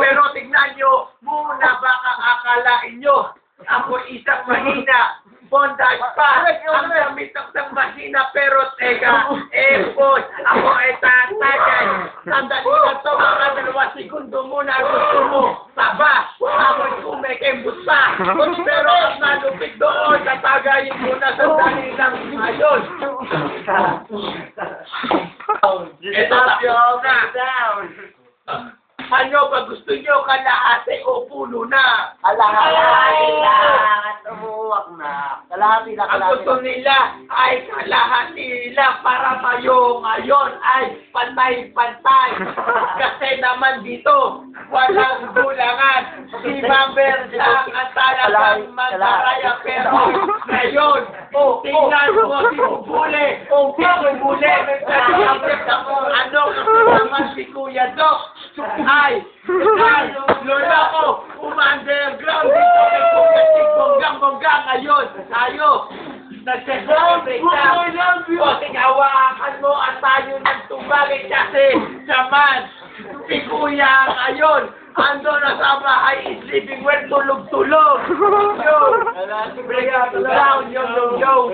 Pero tignan nyo, muna baka akalain nyo, ako isang mahina, bondage pa, ang gamit ng mahina, pero teka, boy, ako ay tatagay. Sandali na to, mga 2 segundo muna gusto mo, taba, ako'y kumikembot pa. Pero ang malupit doon, tatagayin mo na sandali lang ngayon. Ito na. Ano ba gusto nyo, kalahati o puno na? Kalahati lang. Umuwak na. Kalahati lang. Ang gusto nila ay kalahati lang para tayo ngayon ay pantay-pantay. Kasi naman dito, walang gulangan. Si Mamber lang ang talagang mantaraya. Pero ngayon, tingnan mo si Bubule. Si Bubule, ano naman si Kuya Doc? Ay, lola ko, underground dito kay Kuya Sig Bonggang-Bongga ngayon. Tayo, nagse-celebrate na. O, tinawakan mo at tayo nagtubagay kasi naman, si Kuya ngayon, ando na sa bahay, sleeping well, tulog-tulog. Yo, break up down, yo.